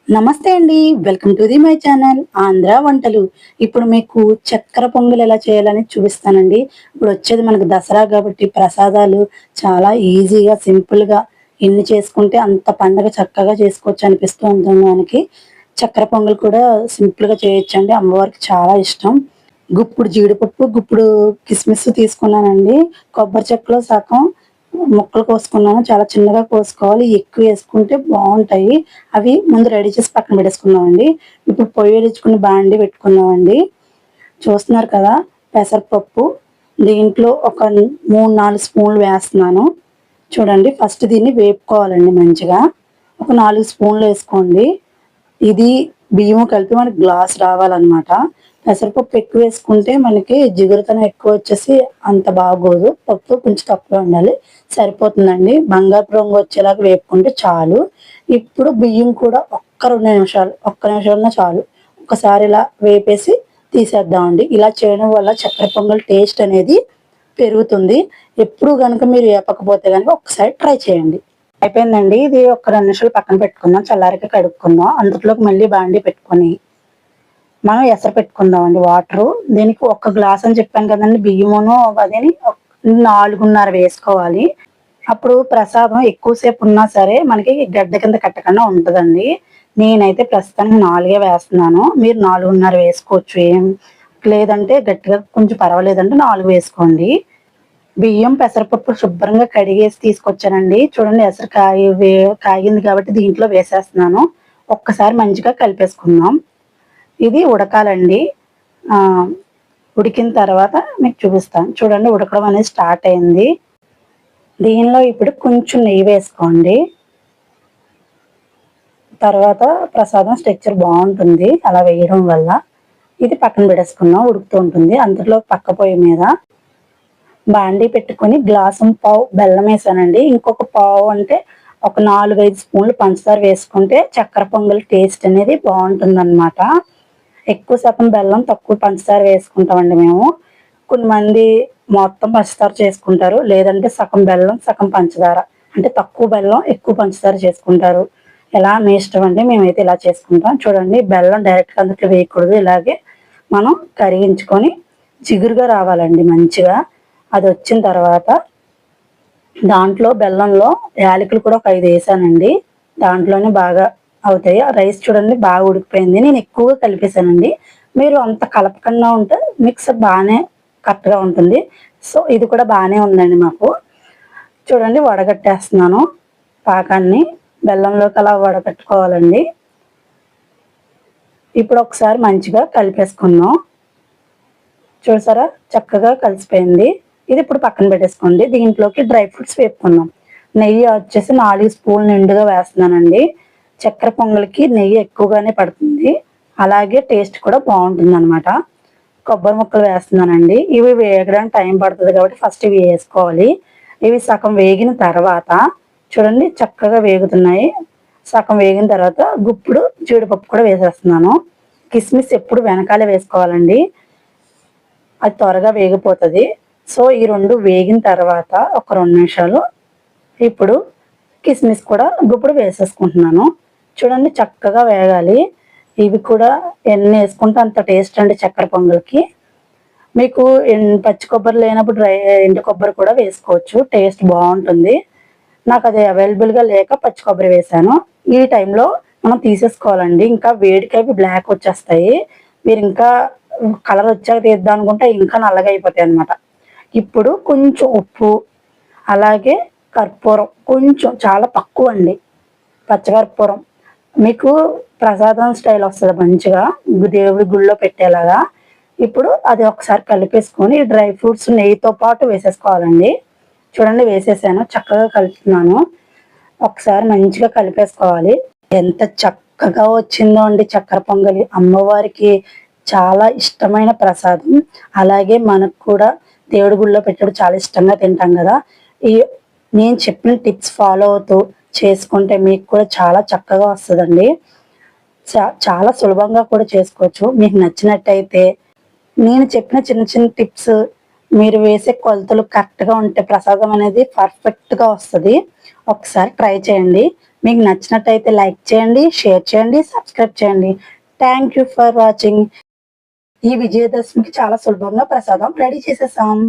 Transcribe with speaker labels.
Speaker 1: నమస్తే అండి. Welcome to my channel Andhra వంటలు. ఇప్పుడు మీకు చక్కెర పొంగల్ ఎలా చేయాలని చూపిస్తానండి. ఇప్పుడు వచ్చేది మనకు దసరా కాబట్టి ప్రసాదాలు చాలా ఈజీగా, సింపుల్‌గా ఎన్ని చేసుకుంటే అంత పండగ చక్కగా చేసుకోవచ్చు అనిపిస్తూ ఉంటుంది మనకి. చక్కెర పొంగల్ కూడా సింపుల్‌గా చేయొచ్చండి. అమ్మవారికి చాలా ఇష్టం. గుప్పుడు జీడిపప్పు, గుప్పుడు కిస్మిస్ తీసుకున్నానండి. కొబ్బరి చెక్కలో సగం ముక్కలు కోసుకున్నాను. చాలా చిన్నగా కోసుకోవాలి. ఎక్కువ వేసుకుంటే బావుంటాయి. అవి ముందు రెడీ చేసి పక్కన పెట్టేసుకున్నామండి. ఇప్పుడు పొయ్యి వెలిగించుకుని బాండీ పెట్టుకున్నామండి. చూస్తున్నారు కదా! పెసరపప్పు దీంట్లో ఒక 3, 4 స్పూన్లు వేస్తున్నాను. చూడండి ఫస్ట్ దీన్ని వేపుకోవాలండి మంచిగా. ఒక 4 స్పూన్లు వేసుకోండి. ఇది బియ్యం కలిపి మనకి గ్లాస్ రావాలన్నమాట. పెసరపప్పు ఎక్కువ వేసుకుంటే మనకి జిగురుతనం ఎక్కువ వచ్చేసి అంత బాగోదు. పప్పు కొంచెం తక్కువ ఉండాలి. సరిపోతుందండి. బంగారు రంగు వచ్చేలాగా వేపుకుంటే చాలు. ఇప్పుడు బియ్యం కూడా ఒక్క 2 నిమిషాలు, ఒక్క నిమిషం ఉన్న చాలు. ఒకసారి ఇలా వేపేసి తీసేద్దామండి. ఇలా చేయడం వల్ల చక్కెర పొంగల్ టేస్ట్ అనేది పెరుగుతుంది. ఎప్పుడు గనుక మీరు వేపకపోతే గనుక ఒకసారి ట్రై చేయండి. అయిపోయిందండి. ఇది ఒక 2 నిమిషాలు పక్కన పెట్టుకుందాం. చల్లారాక కడుక్కుందాం. అందులోకి మళ్ళీ బాండీ పెట్టుకొని మనం ఎసరు పెట్టుకుందామండి వాటరు. దీనికి ఒక గ్లాస్ అని చెప్పాను కదండీ బియ్యమును అదిని 4:30 వేసుకోవాలి. అప్పుడు ప్రసాదం ఎక్కువ సేపు ఉన్నా సరే మనకి గడ్డ కింద కట్టకుండా ఉంటదండి. నేనైతే ప్రస్తుతానికి 4 వేస్తున్నాను. మీరు 4:30 వేసుకోవచ్చు. లేదంటే గట్టిగా కొంచెం పర్వాలేదంటే 4 వేసుకోండి. బియ్యం, పెసరపప్పు శుభ్రంగా కడిగేసి తీసుకొచ్చానండి. చూడండి ఎసరు కాగింది కాబట్టి దీంట్లో వేసేస్తున్నాను. ఒక్కసారి మంచిగా కలిపేసుకుందాం. ఇది ఉడకాలండి. ఉడికిన తర్వాత మీకు చూపిస్తాను. చూడండి ఉడకడం అనేది స్టార్ట్ అయింది. దీనిలో ఇప్పుడు కొంచెం నెయ్యి వేసుకోండి. తర్వాత ప్రసాదం స్ట్రక్చర్ బాగుంటుంది అలా వేయడం వల్ల. ఇది పక్కన పెట్టేసుకుందాం, ఉడుకుతూ ఉంటుంది. అంతలో పక్క పొయ్యి మీద బాండీ పెట్టుకొని గ్లాసు పావు బెల్లం వేసానండి. ఇంకొక పావు అంటే ఒక 4, 5 స్పూన్లు పంచదార వేసుకుంటే చక్కెర పొంగల్ టేస్ట్ అనేది బాగుంటుందన్నమాట. ఎక్కువ శాతం బెల్లం, తక్కువ పంచదార వేసుకుంటామండి మేము. కొంతమంది మొత్తం పంచదార చేసుకుంటారు. లేదంటే సగం బెల్లం, సగం పంచదార. అంటే తక్కువ బెల్లం, ఎక్కువ పంచదార చేసుకుంటారు. ఎలా మీ ఇష్టం అండి. మేమైతే ఇలా చేసుకుంటాం. చూడండి బెల్లం డైరెక్ట్‌గా అందులో వేయకూడదు. ఇలాగే మనం కరిగించుకొని జిగురుగా రావాలండి మంచిగా. అది వచ్చిన తర్వాత దాంట్లో బెల్లంలో యాలకులు కూడా ఒక 5 వేసానండి. దాంట్లోనే బాగా అవుతాయి. ఆ రైస్ చూడండి బాగా ఉడికిపోయింది. నేను ఎక్కువగా కలిపేసానండి. మీరు అంత కలపకుండా ఉంటే మిక్సర్ బాగానే కరెక్ట్‌గా ఉంటుంది. సో ఇది కూడా బాగానే ఉందండి మాకు. చూడండి వడగట్టేస్తున్నాను పాకాన్ని. బెల్లంలోకి అలా వడగట్టుకోవాలండి. ఇప్పుడు ఒకసారి మంచిగా కలిపేసుకుందాం. చూసారా చక్కగా కలిసిపోయింది. ఇది ఇప్పుడు పక్కన పెట్టేసుకోండి. దీంట్లోకి డ్రై ఫ్రూట్స్ వేపుకుందాం. నెయ్యి వచ్చేసి 4 స్పూన్లు నిండుగా వేస్తున్నానండి. చక్కెర పొంగల్కి నెయ్యి ఎక్కువగానే పడుతుంది. అలాగే టేస్ట్ కూడా బాగుంటుందన్నమాట. కొబ్బరి ముక్కలు వేస్తున్నానండి. ఇవి వేగడానికి టైం పడుతుంది కాబట్టి ఫస్ట్ ఇవి వేసుకోవాలి. ఇవి సగం వేగిన తర్వాత చూడండి చక్కగా వేగుతున్నాయి. సగం వేగిన తర్వాత గుప్పుడు జీడిపప్పు కూడా వేసేస్తున్నాను. కిస్మిస్ ఎప్పుడు వెనకాలే వేసుకోవాలండి. అది త్వరగా వేగిపోతుంది. సో ఈ 2 వేగిన తర్వాత ఒక 2 నిమిషాలు ఇప్పుడు కిస్మిస్ కూడా గుప్పుడు వేసేసుకుంటున్నాను. చూడండి చక్కగా వేగాలి. ఇవి కూడా ఎన్ని వేసుకుంటే అంత టేస్ట్ అండి చక్కెర పొంగల్కి. మీకు పచ్చి కొబ్బరి లేనప్పుడు ఎండు కొబ్బరి కూడా వేసుకోవచ్చు. టేస్ట్ బాగుంటుంది. నాకు అది అవైలబుల్గా లేక పచ్చి కొబ్బరి వేసాను. ఈ టైంలో మనం తీసేసుకోవాలండి. ఇంకా వేడికి అవి బ్లాక్ వచ్చేస్తాయి. మీరు ఇంకా కలర్ వచ్చాక తీద్దాం అనుకుంటే ఇంకా నల్లగా అయిపోతాయి అన్నమాట. ఇప్పుడు కొంచెం ఉప్పు, అలాగే కర్పూరం కొంచెం చాలా తక్కువ అండి. పచ్చకర్పూరం మీకు ప్రసాదం స్టైల్ వస్తుంది మంచిగా దేవుడి గుళ్ళో పెట్టేలాగా. ఇప్పుడు అది ఒకసారి కలిపేసుకొని డ్రై ఫ్రూట్స్ నెయ్యితో పాటు వేసేసుకోవాలండి. చూడండి వేసేసాను. చక్కగా కలుపుతున్నాను. ఒకసారి మంచిగా కలిపేసుకోవాలి. ఎంత చక్కగా వచ్చిందో అండి చక్కెర పొంగలి. అమ్మవారికి చాలా ఇష్టమైన ప్రసాదం. అలాగే మనకు కూడా దేవుడి గుళ్ళో పెట్టడం చాలా ఇష్టంగా తింటాం కదా. ఈ నేను చెప్పిన టిప్స్ ఫాలో అవుతూ చేసుకుంటే మీకు కూడా చాలా చక్కగా వస్తుందండి. చాలా సులభంగా కూడా చేసుకోవచ్చు. మీకు నచ్చినట్టయితే నేను చెప్పిన చిన్న చిన్న టిప్స్ మీరు వేసే కొలతలు కరెక్ట్‌గా ఉంటే ప్రసాదం అనేది పర్ఫెక్ట్‌గా వస్తది. ఒకసారి ట్రై చేయండి. మీకు నచ్చినట్టయితే లైక్ చేయండి, షేర్ చేయండి, సబ్స్క్రైబ్ చేయండి. Thank you for watching. ఈ విజయదశమికి చాలా సులభంగా ప్రసాదం రెడీ చేసేసాం.